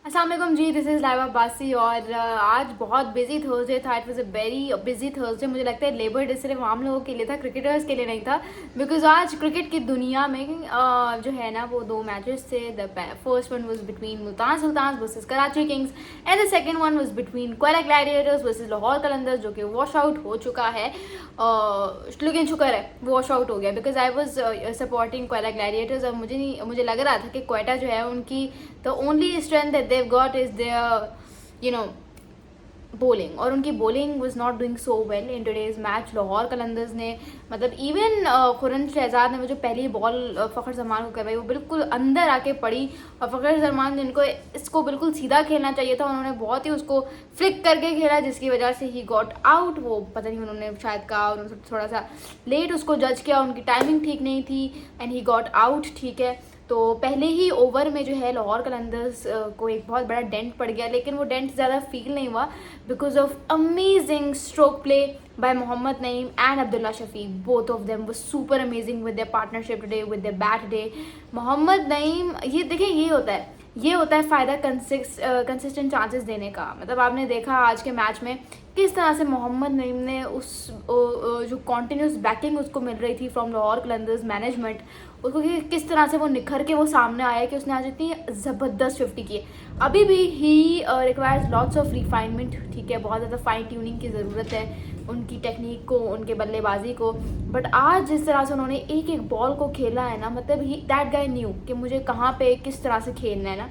अस्सलाम वालेकुम जी, this is लाइवा अब्बासी। और आज बहुत बिजी थर्सडे था। It was a very busy Thursday. मुझे लगता है लेबर डे सिर्फ आम लोगों के लिए था, क्रिकेटर्स के लिए नहीं था। बिकॉज आज क्रिकेट की दुनिया में जो है ना वो दो मैचेस थे। The first one was between Multan Sultan versus Karachi Kings and the second one was between Quetta Gladiators versus Lahore Qalandars, जो कि वॉश आउट हो चुका है। लेकिन शुक्र है वॉश आउट हो गया, because I was supporting Quetta Gladiators. और मुझे लग रहा था कि क्वेटा जो है उनकी the only strength that they've got is their you know bowling, और उनकी bowling was not doing so well in today's match। Lahore Qalandars ने मतलब इवन खुरन शहजाद ने वो जो पहली बॉल फ़खर जमान को करवाई वो बिल्कुल अंदर आके पड़ी, और फ़खर जमान जिनको इसको बिल्कुल सीधा खेलना चाहिए था उन्होंने बहुत ही उसको फ्लिक करके खेला, जिसकी वजह से ही गॉट आउट। वो पता नहीं उन्होंने शायद कहा, उन्होंने थोड़ा सा लेट उसको जज किया, उनकी टाइमिंग ठीक नहीं थी एंड ही गॉट आउट। ठीक है, तो पहले ही ओवर में जो है लाहौर कलंदर्स को एक बहुत बड़ा डेंट पड़ गया, लेकिन वो डेंट ज़्यादा फील नहीं हुआ because of amazing stroke play by Mohammad Naeem and Abdullah Shafiq. Both of them were super amazing with their partnership today, with their bat today. Mohammad Naeem, ये देखिए ये होता है फ़ायदा कंसिस्टेंट चांसेस देने का। मतलब आपने देखा आज के मैच में किस तरह से मोहम्मद नईम ने उस जो कॉन्टीन्यूस बैकिंग उसको मिल रही थी फ्रॉम लाहौर कलंदर्स मैनेजमेंट, उसको किस तरह से वो निखर के वो सामने आया कि उसने आज इतनी ज़बरदस्त 50 की है। अभी भी he requires lots of refinement. ठीक है, बहुत ज़्यादा फाइन ट्यूनिंग की ज़रूरत है उनकी टेक्निक को, उनके बल्लेबाजी को। बट आज जिस तरह से उन्होंने एक एक बॉल को खेला है ना, मतलब ही दैट गाय न्यू कि मुझे कहाँ पे किस तरह से खेलना है ना।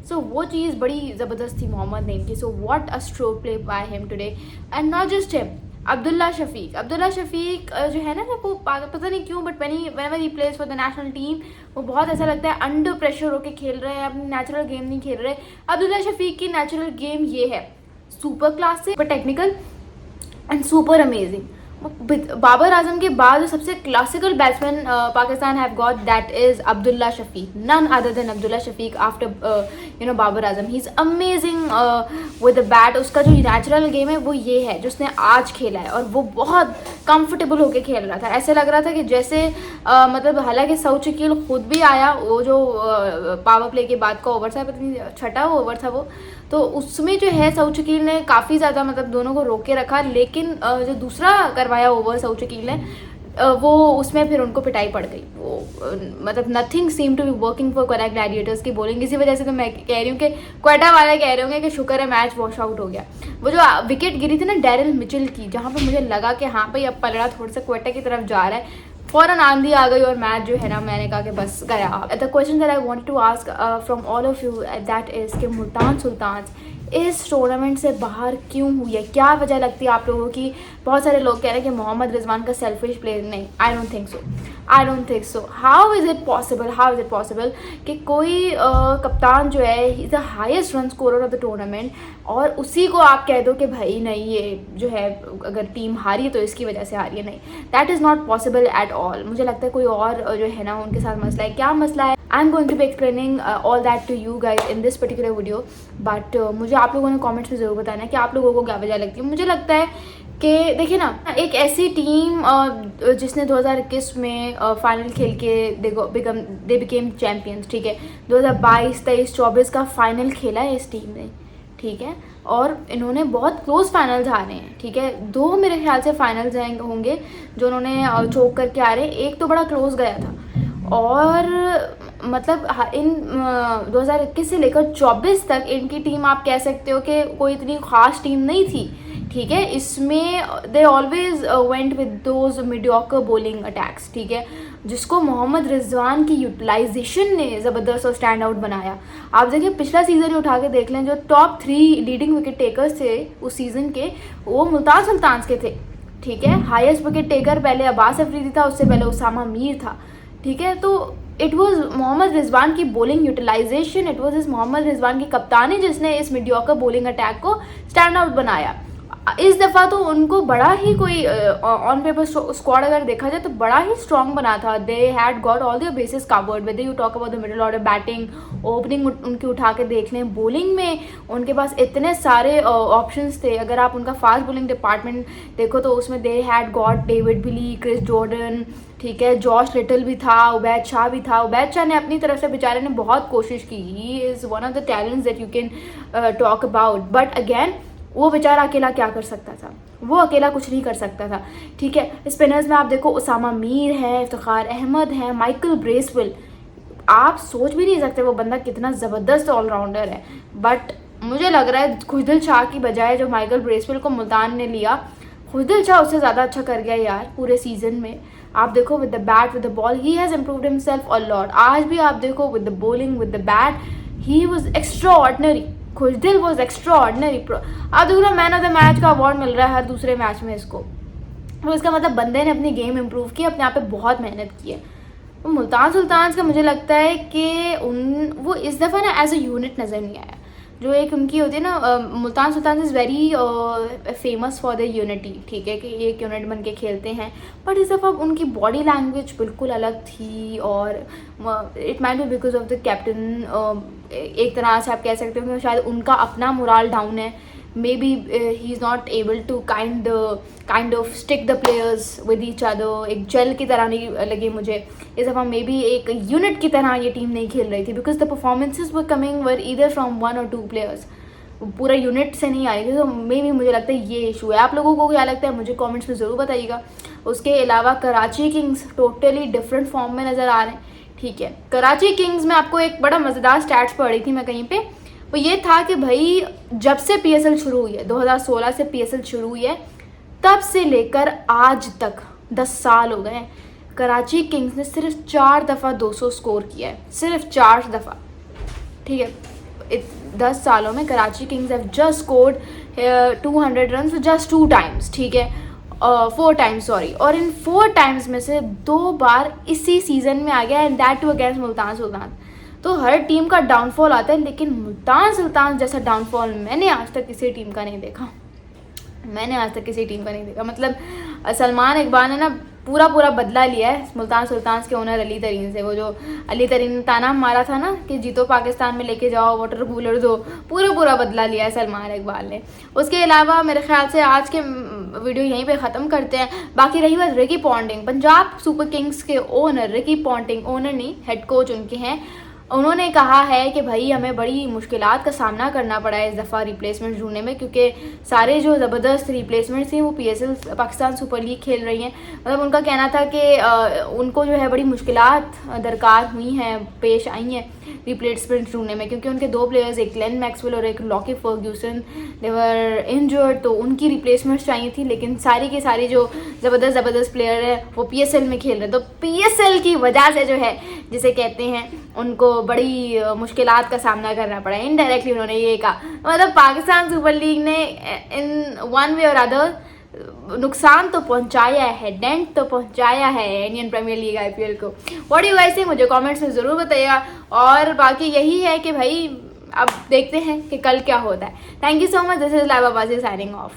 सो वो चीज़ बड़ी ज़बरदस्त थी मोहम्मद नईम की। So what a stroke play by him today and not just him, Abdullah Shafique जो है ना वो पता नहीं क्यों, but whenever he plays for the national team वो बहुत ऐसा लगता है अंडर प्रेशर होके खेल रहे हैं, अपनी नेचुरल गेम नहीं खेल रहे। अब्दुल्ला शफीक की नेचुरल गेम ये है, super classic but technical and super amazing. Babar Azam के बाद जो सबसे classical batsman Pakistan have got, that is Abdullah Shafique, none other than Abdullah Shafique after Babar Azam. He is amazing with the bat. उसका जो नेचुरल गेम है वो ये है जो उसने आज खेला है, और वो बहुत कंफर्टेबल होके खेल रहा था। ऐसे लग रहा था कि जैसे मतलब हालांकि सऊद शकील खुद भी आया, वो जो पावर प्ले के बाद का ओवर था, पता नहीं छठा ओवर था वो, तो उसमें जो है सऊद शकील ने काफ़ी ज़्यादा मतलब दोनों को रोक के रखा, लेकिन जो दूसरा करवाया ओवर सऊद शकील ने वो उसमें फिर उनको पिटाई पड़ गई। वो मतलब nothing seem to be working for Quetta Gladiators की बॉलिंग। इसी वजह से तो मैं कह रही हूँ कि क्वेटा वाले कह रहे होंगे कि शुक्र है मैच वॉश आउट हो गया। वो जो विकेट गिरी थी ना डैरिल मिचेल की, जहाँ पर मुझे लगा कि हाँ भाई अब पलड़ा थोड़ा सा क्वेटा की तरफ जा रहा है, फ़ौरन आंधी आ गई और मैच जो है ना मैंने कहा कि बस गया। The question that I wanted to ask from all of you that is कि मुल्तान सुल्तान इस टूर्नामेंट से बाहर क्यों हुई है, क्या वजह लगती है आप लोगों की? बहुत सारे लोग कह रहे हैं कि मोहम्मद रिजवान का सेल्फिश प्ले। नहीं, I don't think so. How is it possible कि कोई कप्तान जो है he is the highest run scorer of the tournament, और उसी को आप कह दो कि भाई नहीं ये जो है अगर टीम हारी तो इसकी वजह से हारी है। नहीं, that is not possible at all. मुझे लगता है कोई और जो है ना उनके साथ मसला है। क्या मसला है? I am going to be explaining all that to you guys in this particular video. But मुझे आप लोगों ने कमेंट्स में ज़रूर बताना है कि आप लोगों को क्या वजह लगती है। मुझे लगता है कि देखिए ना, एक ऐसी टीम जिसने 2021 में फाइनल खेल के दे बिकेम चैम्पियंस। ठीक है, 2022, 23, 24 का फाइनल खेला है इस टीम ने। ठीक है, और इन्होंने बहुत क्लोज फाइनल्स हारे हैं। ठीक है, 2 मेरे ख्याल से फाइनल्स होंगे जो उन्होंने चोक करके आ रहे हैं, एक तो बड़ा क्लोज गया था। और मतलब इन 2021 से लेकर 24 तक इनकी टीम आप कह सकते हो कि कोई इतनी ख़ास टीम नहीं थी। ठीक है, इसमें they always went with those mediocre bowling attacks. ठीक है, जिसको मोहम्मद रिजवान की यूटिलाइजेशन ने ज़बरदस्त और स्टैंड आउट बनाया। आप देखिए पिछला सीज़न ही उठा के देख लें, जो टॉप 3 लीडिंग विकेट टेकर्स थे उस सीज़न के, वो मुल्तान सुल्तान के थे। ठीक है, हाईएस्ट विकेट टेकर पहले अब्बास अफरीदी था, उससे पहले उसामा मीर था। ठीक है, तो इट वॉज मोहम्मद रिजवान की बॉलिंग यूटिलाइजेशन, इट वॉज इस मोहम्मद रिजवान की कप्तानी जिसने इस मीडियोकर बॉलिंग अटैक को स्टैंड आउट बनाया। इस दफ़ा तो उनको बड़ा ही कोई ऑन पेपर स्क्वाड अगर देखा जाए तो बड़ा ही स्ट्रॉन्ग बना था. They had got all their bases covered. Whether you talk about the middle order, batting, opening उनकी उठा के देख लें, बॉलिंग में उनके पास इतने सारे ऑप्शंस थे. अगर आप उनका फास्ट बॉलिंग डिपार्टमेंट देखो तो उसमें they had got David Willey, Chris Jordan, ठीक है, जॉश लिटल भी था, उबैद शाह भी था. उबैद शाह ने अपनी तरफ से बेचारे ने बहुत कोशिश की. He is one of the talents that you can talk about. But again वो बेचारा अकेला क्या कर सकता था? वो अकेला कुछ नहीं कर सकता था. ठीक है, स्पिनर्स में आप देखो उसामा मीर है, इफ्तिखार अहमद है, माइकल ब्रेसवेल. आप सोच भी नहीं सकते वो बंदा कितना ज़बरदस्त ऑलराउंडर है. बट मुझे लग रहा है खुशदिल शाह की बजाय जो माइकल ब्रेसवेल को मुल्तान ने लिया, खुशदिल शाह उससे ज़्यादा अच्छा कर गया यार पूरे सीज़न में. आप देखो with the bat, with the ball, he has improved himself a lot. आज भी आप देखो with the bowling, with the bat, he was extra ordinary. Khushdil was extra ordinary. अब देखो मैन ऑफ द मैच का अवार्ड मिल रहा है हर दूसरे मैच में इसको. तो इसका मतलब बंदे ने अपनी गेम इम्प्रूव की, अपने आप पे बहुत मेहनत की है. तो मुल्तान सुल्तान्स का मुझे लगता है कि वो इस दफ़ा ना एज अ यूनिट नज़र नहीं आया. जो एक उनकी होती है ना, Multan Sultan is very famous for the unity. ठीक है कि एक यूनिट बन के खेलते हैं. बट इस दफ़ा उनकी बॉडी लैंग्वेज बिल्कुल अलग थी. और it might be because of the captain. एक तरह से आप कह सकते हो कि शायद उनका अपना मोराल डाउन है. maybe he is not able to kind of stick the players with each other. एक जेल की तरह नहीं लगे मुझे इस दफ़ा. मे बी एक यूनिट की तरह ये टीम नहीं खेल रही थी because the performances were coming were either from 1 or 2 players. पूरा यूनिट से नहीं आई थी. तो मे बी मुझे लगता है ये इशू है. आप लोगों को क्या लगता है मुझे कमेंट्स में ज़रूर बताइएगा. उसके अलावा Karachi Kings totally different form में नज़र आ रहे हैं. ठीक है, कराची किंग्स में आपको एक बड़ा मज़ेदार स्टैट्स पढ़ रही थी मैं कहीं पे. वो ये था कि भाई जब से पीएसएल शुरू हुई है, 2016 से पीएसएल शुरू हुई है, तब से लेकर आज तक 10 साल हो गए हैं. कराची किंग्स ने सिर्फ 4 दफ़ा 200 स्कोर किया है. सिर्फ 4 दफ़ा. ठीक है, 10 सालों में Karachi Kings have just scored 200 run just 2 times. ठीक है, 4 टाइम्स सॉरी. और इन 4 टाइम्स में से 2 बार इसी सीज़न में आ गया, and that too against Multan Sultan. तो हर टीम का डाउनफॉल आता है, लेकिन मुल्तान सुल्तान जैसा डाउनफॉल मैंने आज तक किसी टीम का नहीं देखा. मतलब सलमान इकबाल ने ना पूरा बदला लिया है मुल्तान सुल्तान के ओनर अली तरीन से. वो जो अली तरीन ने ताना मारा था ना कि जीतो पाकिस्तान में लेके जाओ, वाटर कूलर दो, पूरा बदला लिया है सलमान इकबाल ने. उसके अलावा मेरे ख्याल से आज के वीडियो यहीं पे ख़त्म करते हैं. बाकी रही बात Ricky Ponting, Punjab super Kings के ओनर रिकी पॉन्टिंग, ओनर नहीं हेड कोच उनके हैं. उन्होंने कहा है कि भाई हमें बड़ी मुश्किलात का सामना करना पड़ा है इस दफ़ा रिप्लेसमेंट ढूंढने में, क्योंकि सारे जो ज़बरदस्त रिप्लेसमेंट्स थी वो पीएसएल पाकिस्तान सुपर लीग खेल रही हैं. मतलब उनका कहना था कि उनको जो है बड़ी मुश्किलात दरकार हुई हैं, पेश आई हैं रिप्लेसमेंट ढूंढने में, क्योंकि उनके 2 प्लेयर्स, एक ग्लेन मैक्सवेल और एक लॉकी फर्ग्यूसन, दे वर इंजर्ड. तो उनकी रिप्लेसमेंट्स चाहिए थी, लेकिन सारी की सारी जो ज़बरदस्त प्लेयर है वो पीएसएल में खेल रहे हैं. तो पीएसएल की वजह से जो है जिसे कहते हैं उनको बड़ी मुश्किलात का सामना करना पड़ा. इनडायरेक्टली उन्होंने ये कहा. मतलब पाकिस्तान सुपर लीग ने इन वन वे और अदर नुकसान तो पहुंचाया है, डेंट तो पहुंचाया है इंडियन प्रीमियर लीग आईपीएल को. व्हाट डू यू गाइस से मुझे कमेंट्स में ज़रूर बताइएगा. और बाकी यही है कि भाई अब देखते हैं कि कल क्या होता है. Thank you so much. This is Laiba बाजी साइनिंग ऑफ.